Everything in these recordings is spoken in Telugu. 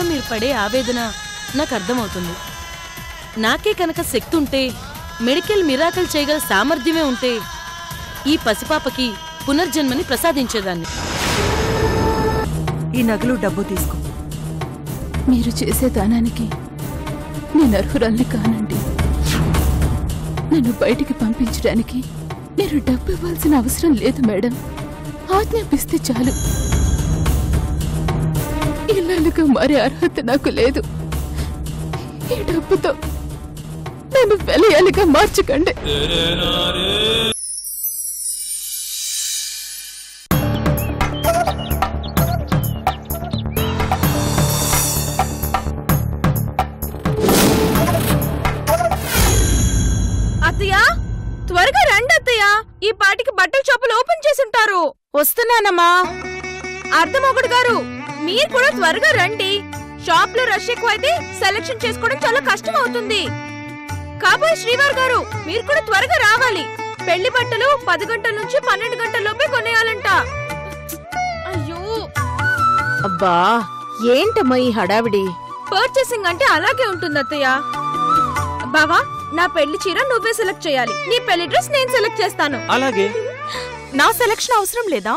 మీరు పడే ఆవేదన నాకు అర్థమవుతుంది. నాకే కనుక శక్తి ఉంటే, మెడికల్ మిరాకిల్ చేయగల సామర్థ్యమే ఉంటే ఈ పసిపాపకి పునర్జన్మని ప్రసాదించేదాన్ని. ఈ నగలు డబ్బు తీసుకో. మీరు చేసే దానానికి నేను అర్హురాల్ని కానండి. నన్ను బయటికి పంపించడానికి మీరు డబ్బు ఇవ్వాల్సిన అవసరం లేదు మేడం. ఆజ్ఞాపిస్తే చాలు. ఇల్లాలుగా మారే అర్హత నాకు లేదు. ఈ డబ్బుతో నన్ను వెలయాలిగా మార్చకండి. అత్తయ్య, త్వరగా రండి అత్తయ్య. ఈ పాటికి బట్టల షాపులు ఓపెన్ చేసుంటారు. వస్తున్నానమ్మా. అర్ధమొగుడు గారు, మీరు కూడా త్వరగా రండి. షాప్ లో రష్ ఎక్కువైతే సెలక్షన్ చేసుకోవడం చాలా కష్టం అవుతుంది. కాబోయే శ్రీవార్ గారు, మీరు కూడా త్వరగా రావాలి. పెళ్లి బట్టలు 10 గంటల నుంచి 12 గంటల లోపే కొనేయాలంట. అయ్యో అబ్బా, ఏంటమ్మా ఈ హడావిడి? పర్చేసింగ్ అంటే అలాగే ఉంటుంది అత్తయ్య. బావా, నా పెళ్లి చీర నువ్వే సెలెక్ట్ చేయాలి. నీ పెళ్లి డ్రెస్ నేను సెలెక్ట్ చేస్తాను. అలాగే. నా సెలక్షన్ అవసరం లేదా?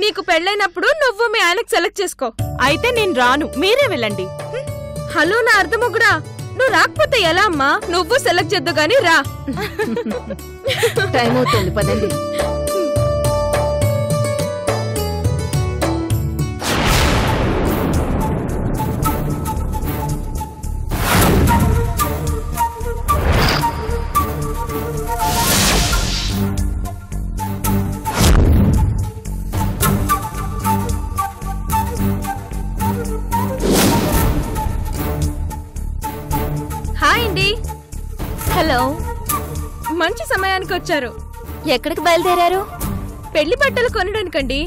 నీకు పెళ్ళైనప్పుడు నువ్వు మీ ఆయనకు సెలెక్ట్ చేసుకో. అయితే నేను రాను, మీరే వెళ్ళండి. హలో నా అర్ధమొగుడా, నువ్వు రాకపోతే ఎలా అమ్మా? నువ్వు సెలెక్ట్ చేద్దు గాని రా. టైం అవుతుంది, పదండి. హాయ్ అండి. హలో. మంచి సమయానికి వచ్చారు. ఎక్కడికి బయలుదేరారు? పెళ్లి బట్టలు కొనడానికండి.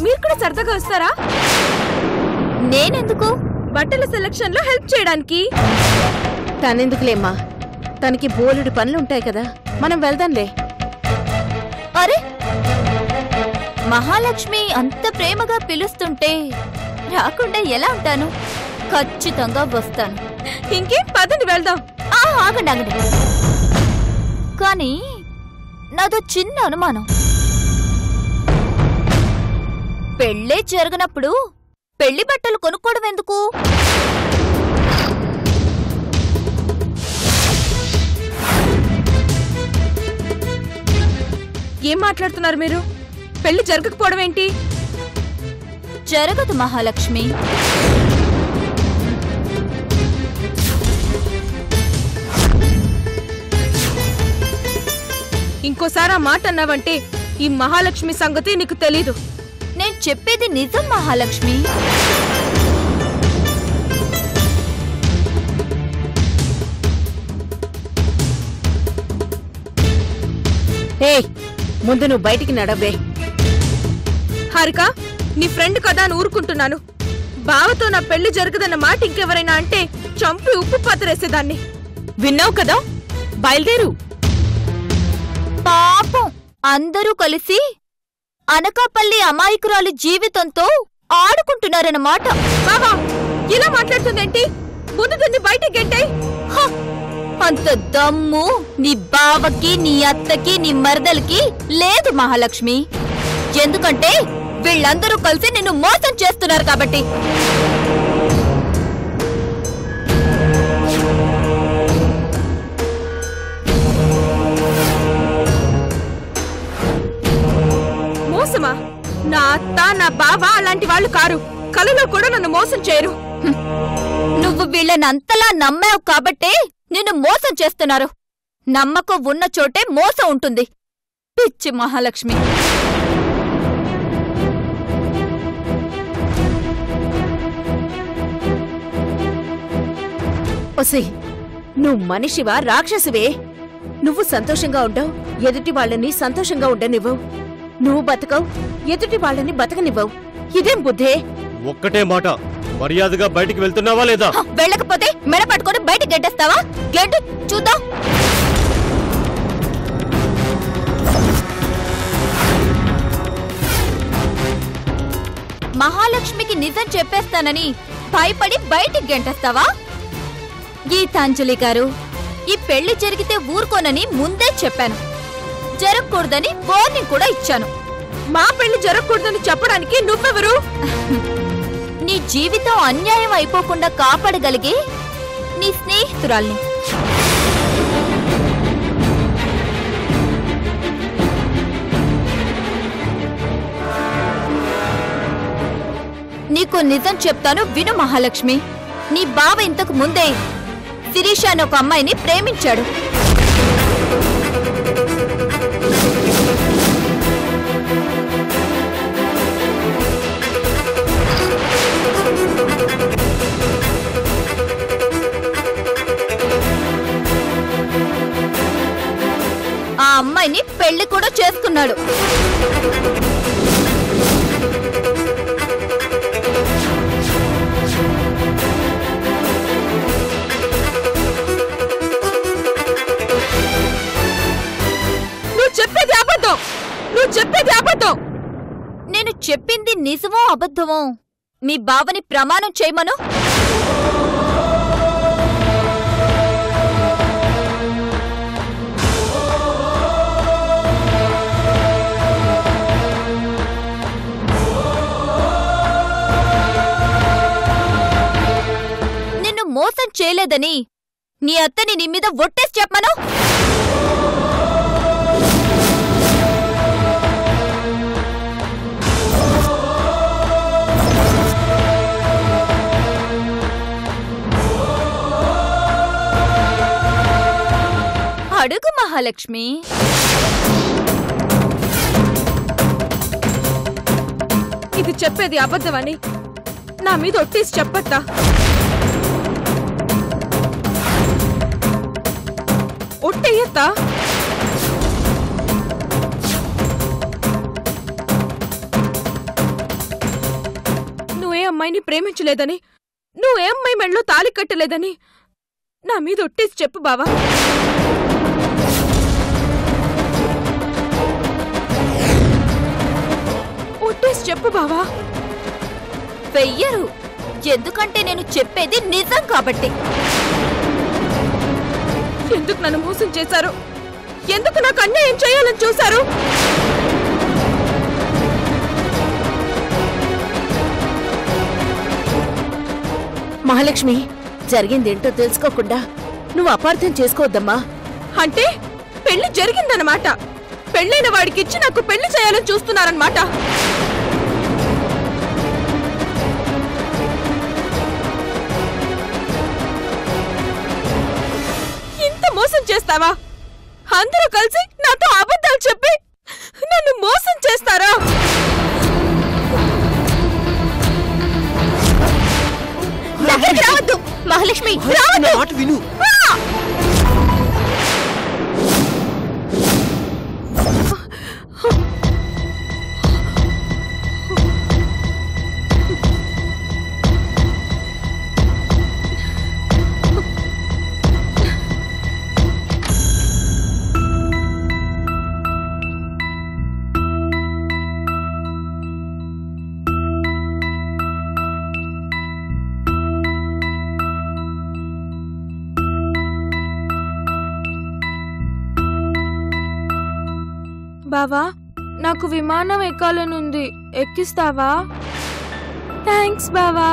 మీరు కూడా సరదాగా వస్తారా? నేనెందుకు? బట్టల సెలక్షన్ లో హెల్ప్ చేయడానికి. తనెందుకులేమ్మా, తనకి బోలెడు పనులుంటాయి కదా, మనం వెళ్దాంలే. అరే, మహాలక్ష్మి అంత ప్రేమగా పిలుస్తుంటే రాకుండా ఎలా ఉంటాను? ఖచ్చితంగా వస్తాను. ఇంకేం, పదండి వెళ్దాం. ఆగండి ఆగండి, కానీ నాదో చిన్న అనుమానం. పెళ్ళే జరగనప్పుడు పెళ్లి బట్టలు కొనుక్కోవడం ఎందుకు? ఏం మాట్లాడుతున్నారు మీరు? పెళ్లి జరగకపోవడం ఏంటి? జరగదు మహాలక్ష్మి. ఇంకోసారి ఆ మాట అన్నావంటే ఈ మహాలక్ష్మి సంగతి నీకు తెలీదు. నేను చెప్పేది నిజం మహాలక్ష్మి. ముందు నువ్వు బయటికి నడవే. హారిక, నీ ఫ్రెండ్ కదా అని ఊరుకుంటున్నాను. బావతో నా పెళ్లి జరగదన్న మాట ఇంకెవరైనా అంటే చంపి ఉప్పు పాతరేసేదాన్ని. విన్నావు కదా, బయలుదేరు. పాపం, అందరూ కలిసి అనకాపల్లి అమాయకురాలి జీవితంతో ఆడుకుంటున్నారన్నమాట. బావా, ఇలా మాట్లాడుతుందేంటి? ముందు దాన్ని బయటికి గెంటేయ్. అంత దమ్ము నీ బావకి, నీ అత్తకి, నీ మరదలకి లేదు మహాలక్ష్మి. ఎందుకంటే వీళ్ళందరూ కలిసి నిన్ను మోసం చేస్తున్నారు కాబట్టి. మోసమా? నా అత్త, నా బావ అలాంటి వాళ్ళు కారు. కలలో కూడా నన్ను మోసం చేయరు. నువ్వు వీళ్ళని అంతలా నమ్మావు కాబట్టే నిన్ను మోసం చేస్తున్నారు. నమ్మకం ఉన్న చోటే మోసం ఉంటుంది. పిచ్చి మహాలక్ష్మి. ఒసే, నువ్వు మనిషివా రాక్షసివే? నువ్వు సంతోషంగా ఉండవు, ఎదుటి వాళ్ళని సంతోషంగా ఉండనివ్వవు. నువ్వు బతకవు, ఎదుటి వాళ్ళని బతకనివ్వవు. ఇదేం బుద్ధే? ఒక్కటే మాట, మర్యాదగా బయటికి వెళ్తున్నావా లేదా? వెళ్ళకపోతే మెడ పట్టుకొని బయటికి గెట్టేస్తావా? గెట్టు చూద్దాం. మహాలక్ష్మికి నిజం చెప్పేస్తానని భయపడి బయటికి గెంటేస్తావా? గీతాంజలి గారు, ఈ పెళ్లి జరిగితే ఊరుకోనని ముందే చెప్పాను. జరగకూడదని వార్నింగ్ కూడా ఇచ్చాను. మా పెళ్లి జరగకూడదని చెప్పడానికి నువ్వెవరు? నీ జీవితం అన్యాయం అయిపోకుండా కాపాడగలిగే నీ స్నేహితురాల్ని. నీకు నిజం చెప్తాను, విను మహాలక్ష్మి. నీ బావ ఇంతకు ముందే శిరీష అనే ఒక అమ్మాయిని ప్రేమించాడు. ఆ అమ్మాయిని పెళ్లి కూడా చేసుకున్నాడు. నువ్వు చెప్పేది అబద్ధం. నేను చెప్పింది నిజమో అబద్ధమో మీ బావని ప్రమాణం చేయమను. నిన్ను మోసం చేయలేదని నీ అత్తని నీ మీద ఒట్టేసి చెప్పమను. అడుగు మహాలక్ష్మి. ఇది చెప్పేది అబద్ధమని నా మీద ఒట్టేసి చెప్పత్తా? ఒట్టేయత్తా? నువ్వే అమ్మాయిని ప్రేమించలేదని, నువ్వే అమ్మాయి మెళ్ళో తాళి కట్టలేదని నా మీద ఒట్టేసి చెప్పు బావా. ఒట్టేసి చెప్పు బావా. వెయ్యరు, ఎందుకంటే నేను చెప్పేది నిజం కాబట్టి. ఎందుకు నన్ను మోసం చేశారు? ఎందుకు నాకు అన్యాయం చేయాలని చూశారు? మహాలక్ష్మి, జరిగిందేంటో తెలుసుకోకుండా నువ్వు అపార్థం చేసుకోవద్దమ్మా. అంటే పెళ్లి జరిగిందన్నమాట. పెళ్ళైన వాడికిచ్చి నాకు పెళ్లి చేయాలని చూస్తున్నారన్నమాట. ఇంత మోసం చేస్తావా? అందరూ కలిసి నాతో అబద్ధాలు చెప్పి నన్ను మోసం చేస్తారా? రావద్దు మహాలక్ష్మి, రావద్దు. విను. బావా, నాకు విమానం ఎక్కాలనుంది, ఎక్కిస్తావా? థ్యాంక్స్ బావా.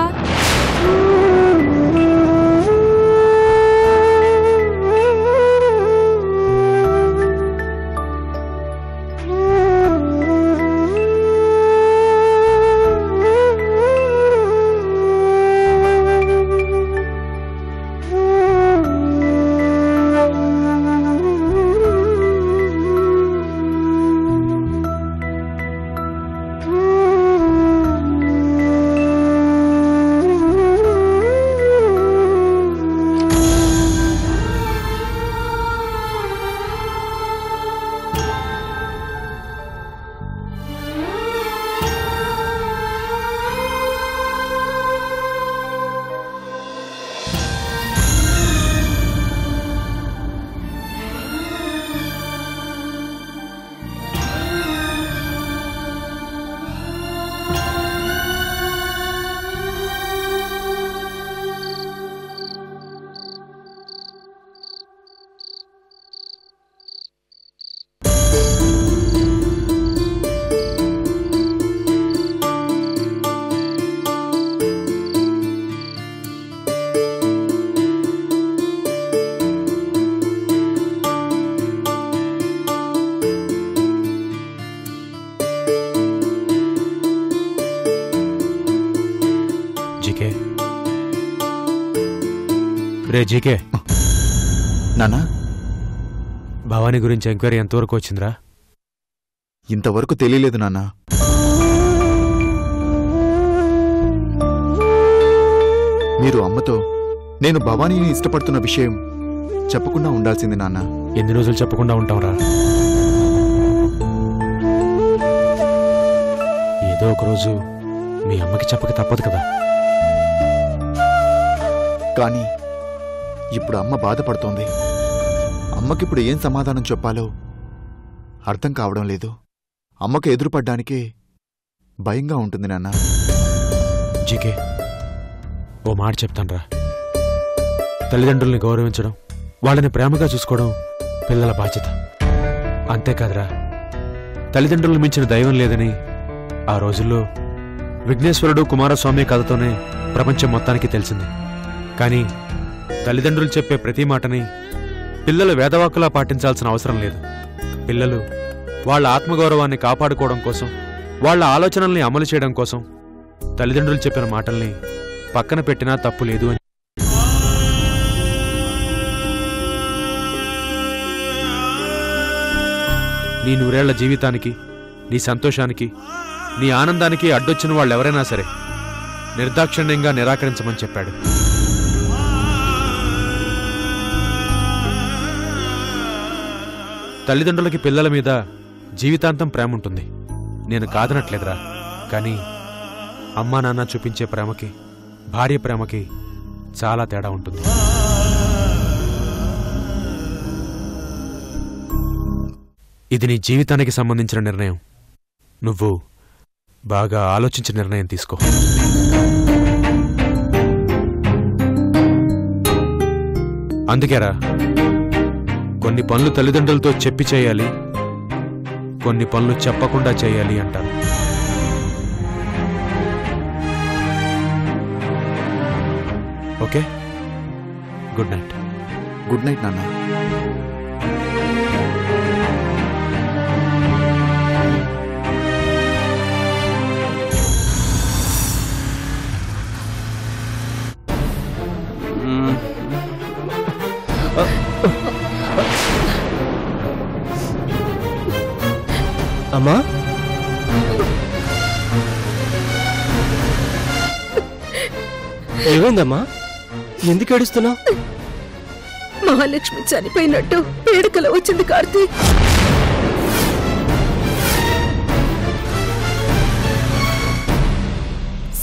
రే జీకే, నానా భవానీ గురించి ఎంక్వైరీ ఎంతవరకు వచ్చిందిరా? ఇంతవరకు తెలియలేదు నాన్నా. మీరు అమ్మతో నేను భవానీని ఇష్టపడుతున్న విషయం చెప్పకుండా ఉండాల్సింది నాన్న. ఎన్ని రోజులు చెప్పకుండా ఉంటాంరా? ఏదో ఒక రోజు మీ అమ్మకి చెప్పక తప్పదు కదా. కానీ ఇప్పుడు అమ్మ బాధపడుతోంది. అమ్మకిప్పుడు ఏం సమాధానం చెప్పాలో అర్థం కావడం లేదు. అమ్మకు ఎదురుపడ్డానికే భయంగా ఉంటుంది నాన్న. జీకే, ఓ మాట చెప్తాన్రా. తల్లిదండ్రుల్ని గౌరవించడం, వాళ్ళని ప్రేమగా చూసుకోవడం పిల్లల బాధ్యత. అంతేకాదురా, తల్లిదండ్రులు మించిన దైవం లేదని ఆ రోజుల్లో విఘ్నేశ్వరుడు కుమారస్వామి కథతోనే ప్రపంచం మొత్తానికి తెలిసింది. కానీ తల్లిదండ్రులు చెప్పే ప్రతి మాటని పిల్లలు వేదవాక్కులా పాటించాల్సిన అవసరం లేదు. పిల్లలు వాళ్ళ ఆత్మగౌరవాన్ని కాపాడుకోవడం కోసం, వాళ్ళ ఆలోచనల్ని అమలు చేయడం కోసం తల్లిదండ్రులు చెప్పిన మాటల్ని పక్కన పెట్టినా తప్పు లేదు అని. నీ 100 ఏళ్ల జీవితానికి, నీ సంతోషానికి, నీ ఆనందానికి అడ్డొచ్చిన వాళ్ళెవరైనా సరే నిర్దాక్షిణ్యంగా నిరాకరించమని చెప్పాడు. తల్లిదండ్రులకి పిల్లల మీద జీవితాంతం ప్రేమ ఉంటుంది, నేను కాదనట్లేదురా. కానీ అమ్మా నాన్న చూపించే ప్రేమకి, భార్య ప్రేమకి చాలా తేడా ఉంటుంది. ఇది నీ జీవితానికి సంబంధించిన నిర్ణయం. నువ్వు బాగా ఆలోచించి నిర్ణయం తీసుకో. అందుకేరా, కొన్ని పనులు తల్లిదండ్రులతో చెప్పి చేయాలి, కొన్ని పనులు చెప్పకుండా చేయాలి అంటారు. Okay, good night. Good night నాన్న. అమ్మా, ఏమైందమ్మా? ఎందుకు ఏడుస్తున్నావు? మహాలక్ష్మి చనిపోయినట్టు వేడుకలో వచ్చింది కార్తీక్.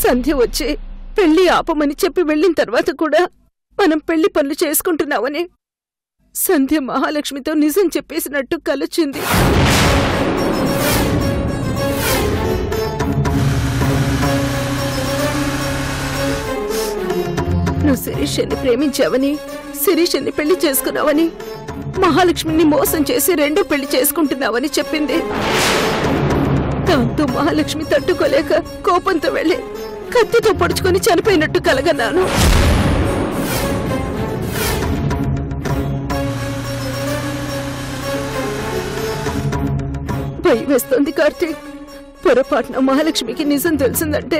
సంధ్య వచ్చి పెళ్లి ఆపమని చెప్పి వెళ్ళిన తర్వాత కూడా మనం పెళ్లి పనులు చేసుకుంటున్నామని సంధ్య మహాలక్ష్మితో నిజం చెప్పేసినట్టు కలొచ్చింది. నువ్వు శిరీషని ప్రేమించావని, శిరీషని పెళ్లి చేసుకున్నావని, మహాలక్ష్మిని మోసం చేసి రెండో పెళ్లి చేసుకుంటున్నావని చెప్పింది. దాంతో మహాలక్ష్మి తట్టుకోలేక కోపంతో వెళ్ళి కత్తితో పొడుచుకొని చనిపోయినట్టు కలగన్నాను. భయం వేస్తోంది కార్తీక్. పొరపాటున మహాలక్ష్మికి నిజం తెలిసిందంటే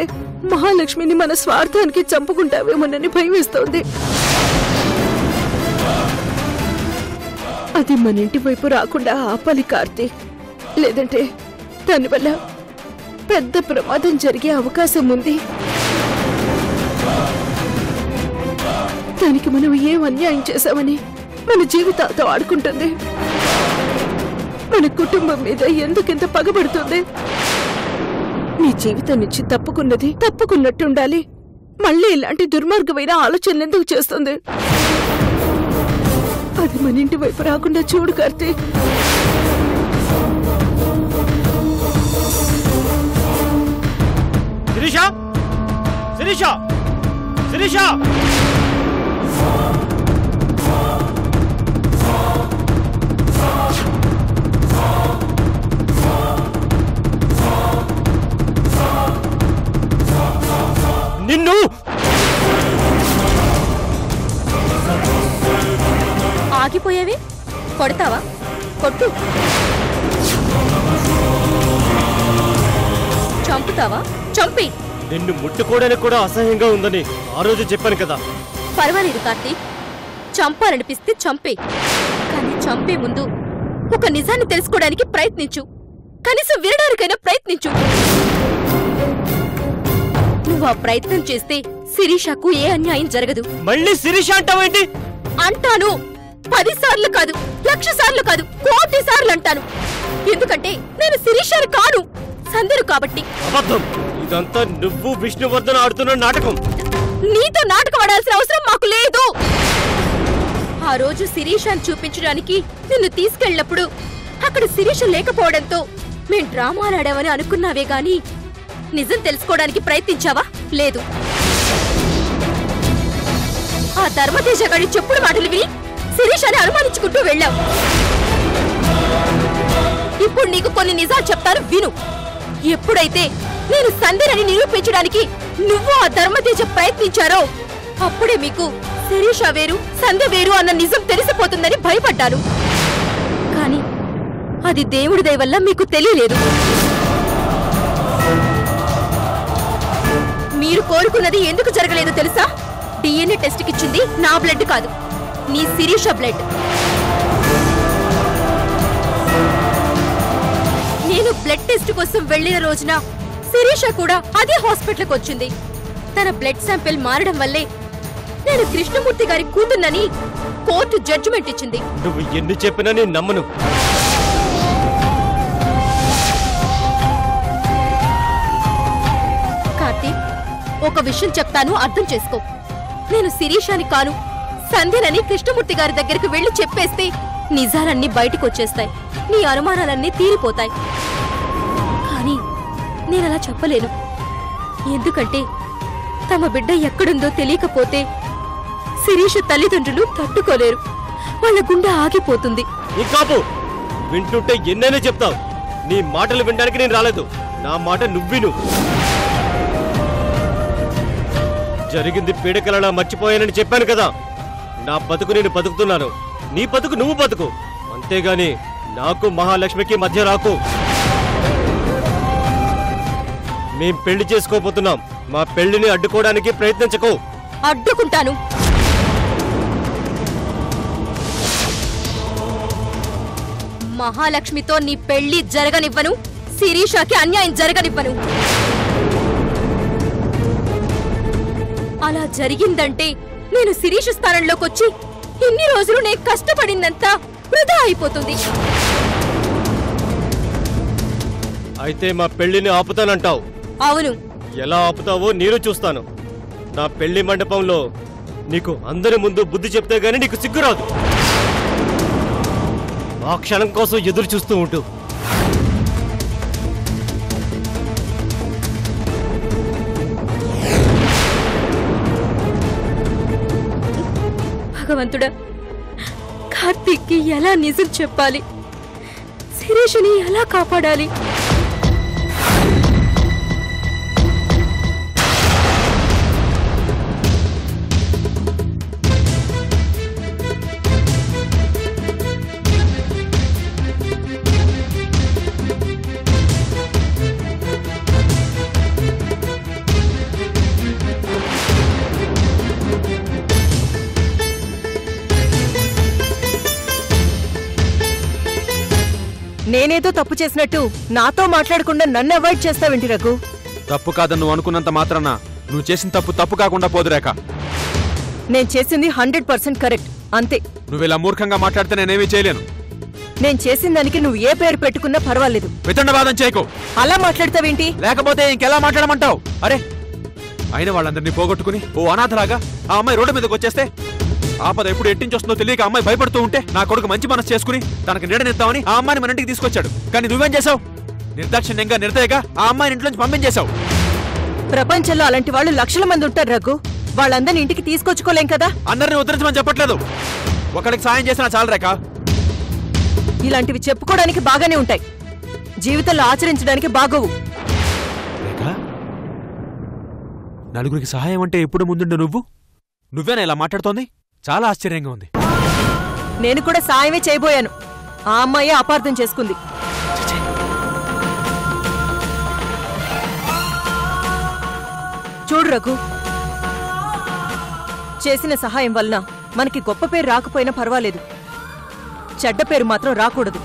మహాలక్ష్మిని మన స్వార్థానికి చంపుకుంటావేమోనని భయం వేస్తోంది. అది మన ఇంటి వైపు రాకుండా ఆపాలి కార్తీక్. లేదంటే దానివల్ల పెద్ద ప్రమాదం జరిగే అవకాశం ఉంది. దానికి మనం ఏం అన్యాయం చేశామని మన జీవితాలతో ఆడుకుంటుంది. మన కుటుంబం మీద ఎందుకింత పగబడుతుంది? నీ జీవితం నుంచి తప్పుకున్నది తప్పుకున్నట్టుండాలి. మళ్ళీ ఇలాంటి దుర్మార్గమైన ఆలోచనలు ఎందుకు చేస్తుంది? అది మన ఇంటి వైపు రాకుండా చూడు కార్తీక్. శిరీష, శిరీష, శిరీష! నిన్ను ఆగిపోయేవి కొడతావా? కొట్టు. చంపుతావా? చంపి. నిన్ను ముట్టుకోవడానికి కూడా అసహ్యంగా ఉందని ఆ రోజు చెప్పాను కదా. పర్వాలేదు కార్తీక్, చంపాలనిపిస్తే చంపే, కానీ చంపే ముందు ఒక నిజాన్ని తెలుసుకోవడానికి ప్రయత్నించు. కనీసం వినడానికైనా ప్రయత్నించు. నువ్వు ఆ ప్రయత్నం చేస్తే శిరీషకు ఏ అన్యాయం జరగదు. మళ్ళీ శిరీష అంటావేంటి? అంటాను. 10 సార్లు కాదు, 1,00,000 సార్లు కాదు, 1,00,00,000 సార్లు అంటాను. ఎందుకంటే నేను శిరీషని కాను, సందరు కాబట్టి. అబద్ధం. ఇదంతా నువ్వు విష్ణువర్ధన్ ఆడుతున్న నాటకం. నీతో నాటకం ఆడాల్సిన అవసరం మాకు లేదు. ఆ రోజు శిరీషాన్ని చూపించడానికి నిన్ను తీసుకెళ్ళినప్పుడు అక్కడ శిరీష లేకపోవడంతో మేం డ్రామాలాడామని అనుకున్నావే గాని నిజం తెలుసుకోవడానికి ప్రయత్నించావా? లేదు. ఆ ధర్మతేజ గారి చెప్పుడు మాటలు విని శిరీషాన్ని అనుమానించుకుంటూ వెళ్ళావు. ఇప్పుడు నీకు కొన్ని నిజాలు చెప్తాను, విను. ఎప్పుడైతే నేను సంధ్యని నిరూపించడానికి నువ్వు ఆ ధర్మతేజ ప్రయత్నించారో అప్పుడే మీకు శిరీష వేరు, సంధ్య వేరు అన్న నిజం తెలిసిపోతుందని భయపడ్డాను. కానీ అది దేవుడి దయ వల్ల మీకు తెలియలేదు. మీరు కోరుకున్నది ఎందుకు జరగలేదో తెలుసా? DNA టెస్ట్కిచ్చింది నా బ్లడ్ కాదు, నీ శిరీష బ్లడ్. నేను బ్లడ్ టెస్ట్ కోసం వెళ్లిన రోజున శిరీష కూడా అదే హాస్పిటల్కి వచ్చింది. తన బ్లడ్ శాంపిల్ మారడం వల్లే నేను కృష్ణమూర్తి గారి కూతున్నని కోర్టు జడ్జిమెంట్ ఇచ్చింది. నువ్వు ఎన్ని చెప్పినా నేను నమ్మను. కార్తీక్, ఒక విషయం చెప్తాను, అర్థం చేసుకో. నేను శిరీషాని కాను, సంధ్యనని కృష్ణమూర్తి గారి దగ్గరికి వెళ్లి చెప్పేస్తే నిజాలన్నీ బయటకు వచ్చేస్తాయి, నీ అనుమానాలన్నీ తీరిపోతాయి. కానీ నేనలా చెప్పలేను. ఎందుకంటే తమ బిడ్డ ఎక్కడుందో తెలియకపోతే శిరీష తల్లిదండ్రులు తట్టుకోలేరు, వాళ్ళ గుండె ఆగిపోతుంది. ఇంకాపు వింటుంటే ఎన్నైనా చెప్తావు. నీ మాటలు వినడానికి నేను రాలేదు, నా మాట నువ్విను. జరిగింది పీడకలలా మర్చిపోయానని చెప్పాను కదా. నా బతుకు నేను బతుకుతున్నాను, నీ బతుకు నువ్వు బతుకు. అంతేగాని నాకు మహాలక్ష్మికి మధ్య రాకు. మేం పెళ్లి చేసుకోబోతున్నాం, మా పెళ్లిని అడ్డుకోవడానికి ప్రయత్నించకు. అడ్డుకుంటాను. మహాలక్ష్మితో నీ పెళ్లి జరగనివ్వను, శిరీషకి అన్యాయం జరగనివ్వను. అలా జరిగిందంటే నేను శిరీష స్థానంలోకొచ్చి ఇన్ని రోజులు నేను కష్టపడిందంతా వృధా అయిపోతుంది. అయితే మా పెళ్లిని ఆపుతానంటావు? అవును. ఎలా ఆపుతావో నేను చూస్తాను. నా పెళ్లి మండపంలో నీకు అందరి ముందు బుద్ధి చెప్తే గానీ నీకు సిగ్గురాదు. ఆ క్షణం కోసం ఎదురు చూస్తూ ఉంటూ. భగవంతుడా, కార్తీక్కి ఎలా నిజం చెప్పాలి, శిరీషని ఎలా కాపాడాలి? నేనేదో తప్పు చేసినట్టు నాతో మాట్లాడకుండా నన్ను అవాయిడ్ చేస్తావేంటి రఘు? తప్పు కాదని నువ్వు అనుకున్నంత మాత్రాన నువ్వు చేసిన తప్పు తప్పు కాకుండా పోదురేక. నేను చేసింది 100% కరెక్ట్, అంతే. నువ్వు ఇలా మూర్ఖంగా మాట్లాడితే నేనేమీ చేయలేను. నేను చేసిన దానికి నువ్వు ఏ పేరు పెట్టుకున్నా పర్వాలేదు. వితండవాదం చేయకు. అలా మాట్లాడతావేంటి? లేకపోతే ఇంకెలా మాట్లాడమంటావు? అరే, అయిన వాళ్ళందరినీ పోగొట్టుకుని ఓ అనాథలాగా ఆ అమ్మాయి రోడ్డు మీదకి వచ్చేస్తే ఆపద ఎప్పుడు ఎట్టించొస్తుందో తెలియక అమ్మాయి భయపడుతూ ఉంటే నా కొడుకు మంచి మనసు చేసుకుని తనకు నీడనిద్దామని ఆ అమ్మాయిని మన ఇంటికి తీసుకొచ్చాడు. కానీ నువ్వేం చేసావు? నిర్దాక్షిణ్యంగా నిర్దయగా ఆ అమ్మాయిని ఇంట్లోంచి పంపించేశావు. ప్రపంచంలో అలాంటి వాళ్ళు లక్షల మంది ఉంటారు రఘు. వాళ్ళందరినీ ఇంటికి తీసుకొచ్చుకోలేం కదా. అందరిని ఉద్ధరించమని చెప్పట్లేదు, ఒకరికి సాయం చేసినా చాలు రేఖ. ఇలాంటివి చెప్పుకోవడానికి బాగానే ఉంటాయి, జీవితంలో ఆచరించడానికి బాగోవు. నలుగురికి సహాయం అంటే ఎప్పుడు ముందుండు నువ్వేనా ఇలా మాట్లాడుతోంది? చాలా ఆశ్చర్యంగా ఉంది. నేను కూడా సాయమే చేయబోయాను, ఆ అమ్మాయి అపార్థం చేసుకుంది. చూడు రఘు, చేసిన సహాయం వలన మనకి గొప్ప పేరు రాకపోయినా పర్వాలేదు, చెడ్డ పేరు మాత్రం రాకూడదు.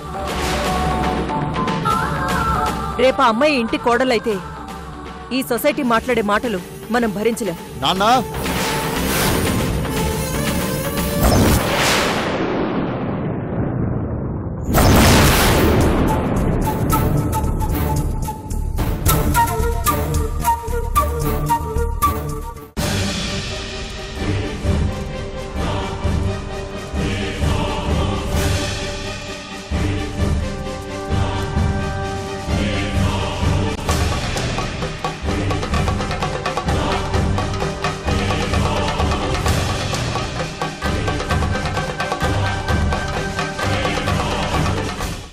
రేపు ఆ అమ్మాయి ఇంటి కోడలైతే ఈ సొసైటీ మాట్లాడే మాటలు మనం భరించలేం. నాన్నా